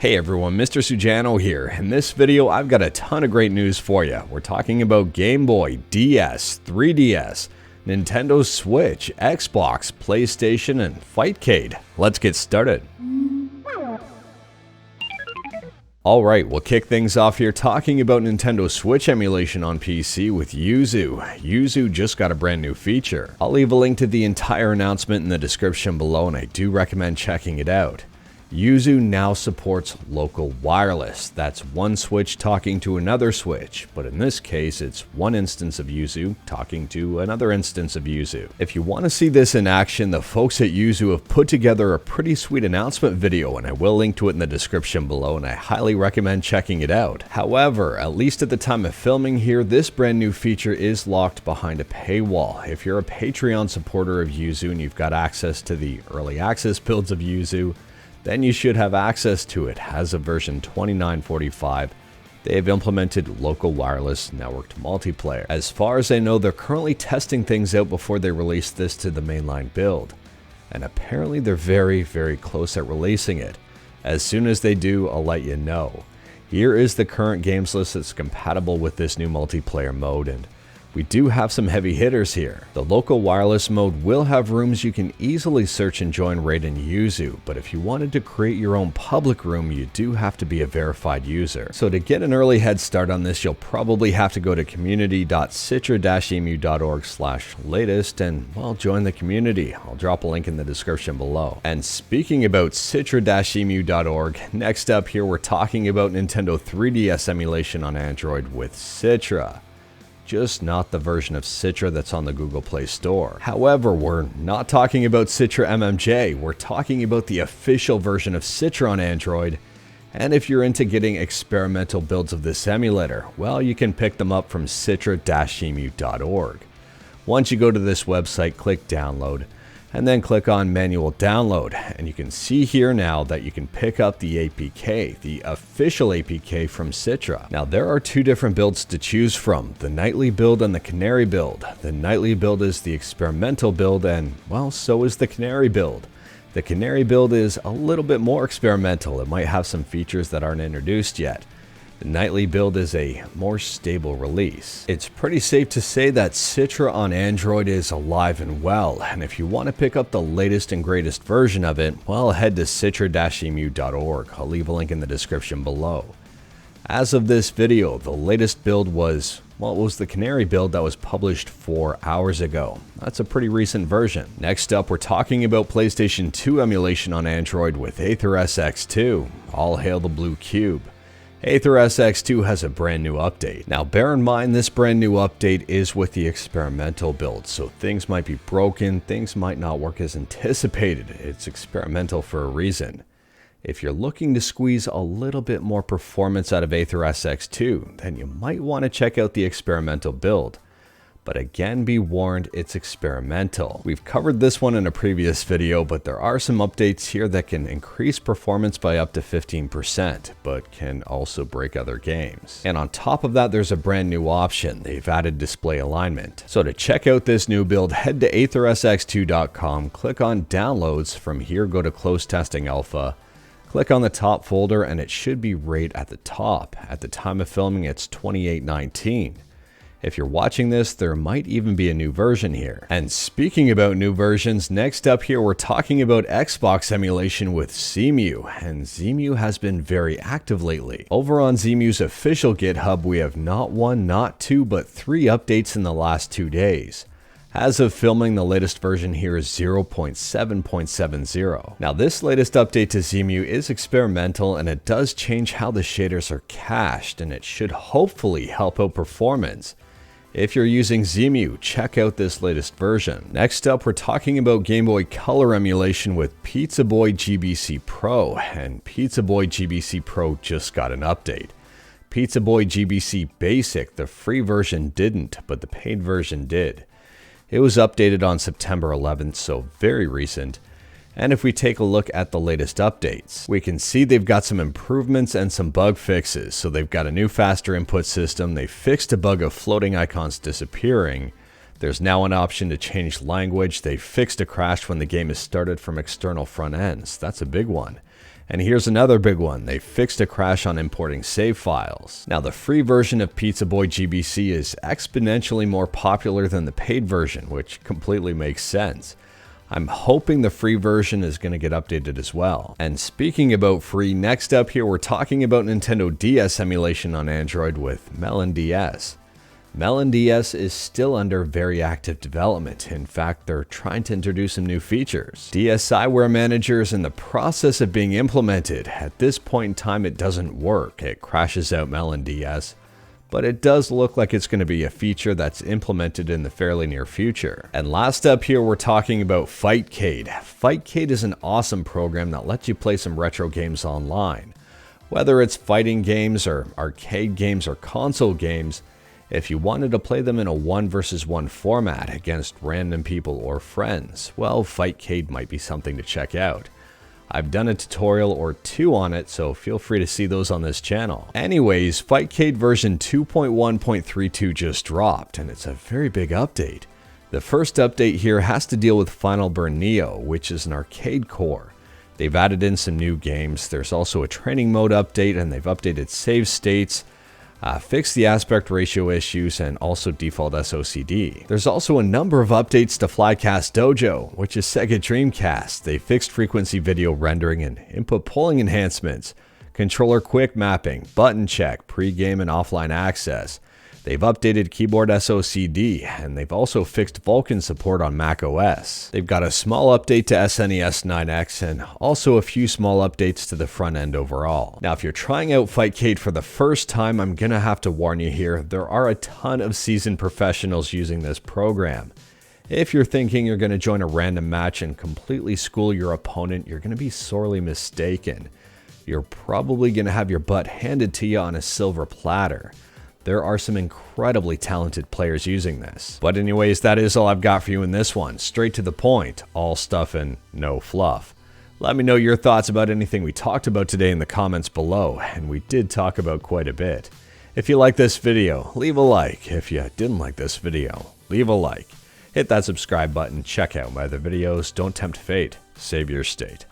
Hey everyone, Mr. Sujano here. In this video, I've got a ton of great news for you. We're talking about Game Boy, DS, 3DS, Nintendo Switch, Xbox, PlayStation, and Fightcade. Let's get started. Alright, we'll kick things off here talking about Nintendo Switch emulation on PC with Yuzu. Yuzu just got a brand new feature. I'll leave a link to the entire announcement in the description below, and I do recommend checking it out. Yuzu now supports local wireless. That's one Switch talking to another Switch, but in this case it's one instance of Yuzu talking to another instance of Yuzu. If you want to see this in action, the folks at Yuzu have put together a pretty sweet announcement video, and I will link to it in the description below, and I highly recommend checking it out. However, at least at the time of filming here, this brand new feature is locked behind a paywall. If you're a Patreon supporter of Yuzu and you've got access to the early access builds of Yuzu, then you should have access to it. As of version 29.45, they have implemented local wireless networked multiplayer. As far as I know, they're currently testing things out before they release this to the mainline build. And apparently they're very close at releasing it. As soon as they do, I'll let you know. Here is the current games list that's compatible with this new multiplayer mode, and we do have some heavy hitters here. The local wireless mode will have rooms you can easily search and join right in Yuzu, but if you wanted to create your own public room, you do have to be a verified user. So to get an early head start on this, you'll probably have to go to community.citra-emu.org/latest and, well, join the community. I'll drop a link in the description below. And speaking about citra-emu.org, next up here we're talking about Nintendo 3DS emulation on Android with Citra. Just not the version of Citra that's on the Google Play Store. However, we're not talking about Citra MMJ, we're talking about the official version of Citra on Android. And if you're into getting experimental builds of this emulator, well, you can pick them up from citra-emu.org. Once you go to this website, click download, and then click on manual download, and you can see here now that you can pick up the APK, the official APK from Citra. Now there are two different builds to choose from, the nightly build and the canary build. The nightly build is the experimental build, and well, so is the canary build. The canary build is a little bit more experimental. It might have some features that aren't introduced yet. The nightly build is a more stable release. It's pretty safe to say that Citra on Android is alive and well, and if you want to pick up the latest and greatest version of it, well, head to citra-emu.org. I'll leave a link in the description below. As of this video, the latest build was, well, it was the canary build that was published 4 hours ago. That's a pretty recent version. Next up, we're talking about PlayStation 2 emulation on Android with AetherSX2. All hail the blue cube. AetherSX2 has a brand new update. Now bear in mind, this brand new update is with the experimental build, so things might be broken, things might not work as anticipated. It's experimental for a reason. If you're looking to squeeze a little bit more performance out of AetherSX2, then you might want to check out the experimental build. But again, be warned, it's experimental. We've covered this one in a previous video, but there are some updates here that can increase performance by up to 15%, but can also break other games. And on top of that, there's a brand new option. They've added display alignment. So to check out this new build, head to AetherSX2.com, click on Downloads. From here, go to Close Testing Alpha. Click on the top folder, and it should be right at the top. At the time of filming, it's 2819. If you're watching this, there might even be a new version here. And speaking about new versions, next up here we're talking about Xbox emulation with XEMU, and XEMU has been very active lately. Over on XEMU's official GitHub, we have not one, not two, but 3 updates in the last 2 days. As of filming, the latest version here is 0.7.70. Now this latest update to XEMU is experimental, and it does change how the shaders are cached, and it should hopefully help out performance. If you're using XEMU, check out this latest version. Next up, we're talking about Game Boy Color emulation with Boy GBC Pro, and Boy GBC Pro just got an update. Boy GBC Basic, the free version didn't, but the paid version did. It was updated on September 11th, so very recent. And if we take a look at the latest updates, we can see they've got some improvements and some bug fixes. So they've got a new faster input system, they fixed a bug of floating icons disappearing, there's now an option to change language, they fixed a crash when the game is started from external front ends, that's a big one. And here's another big one. They fixed a crash on importing save files. Now, the free version of Boy GBC is exponentially more popular than the paid version, which completely makes sense. I'm hoping the free version is going to get updated as well. And speaking about free, next up here, we're talking about Nintendo DS emulation on Android with MelonDS. MelonDS is still under very active development. In fact, they're trying to introduce some new features. DSiWare Manager is in the process of being implemented. At this point in time, it doesn't work. It crashes out MelonDS, but it does look like it's going to be a feature that's implemented in the fairly near future. And last up here, we're talking about Fightcade. Fightcade is an awesome program that lets you play some retro games online. Whether it's fighting games or arcade games or console games, if you wanted to play them in a 1 versus 1 format against random people or friends, well, Fightcade might be something to check out. I've done a tutorial or 2 on it, so feel free to see those on this channel. Anyways, Fightcade version 2.1.32 just dropped, and it's a very big update. The first update here has to deal with Final Burn Neo, which is an arcade core. They've added in some new games. There's also a training mode update, and they've updated save states, fixed the aspect ratio issues, and also default SOCD. There's also a number of updates to Flycast Dojo, which is Sega Dreamcast. They fixed frequency video rendering and input polling enhancements, controller quick mapping, button check, pre-game and offline access. They've updated keyboard SOCD, and they've also fixed Vulkan support on Mac OS. They've got a small update to SNES 9X, and also a few small updates to the front end overall. Now, if you're trying out Fightcade for the first time, I'm gonna have to warn you here, there are a ton of seasoned professionals using this program. If you're thinking you're gonna join a random match and completely school your opponent, you're gonna be sorely mistaken. You're probably gonna have your butt handed to you on a silver platter. There are some incredibly talented players using this. But anyways, that is all I've got for you in this one. Straight to the point, all stuff and no fluff. Let me know your thoughts about anything we talked about today in the comments below, and we did talk about quite a bit. If you like this video, leave a like. If you didn't like this video, leave a like. Hit that subscribe button, check out my other videos, don't tempt fate, save your state.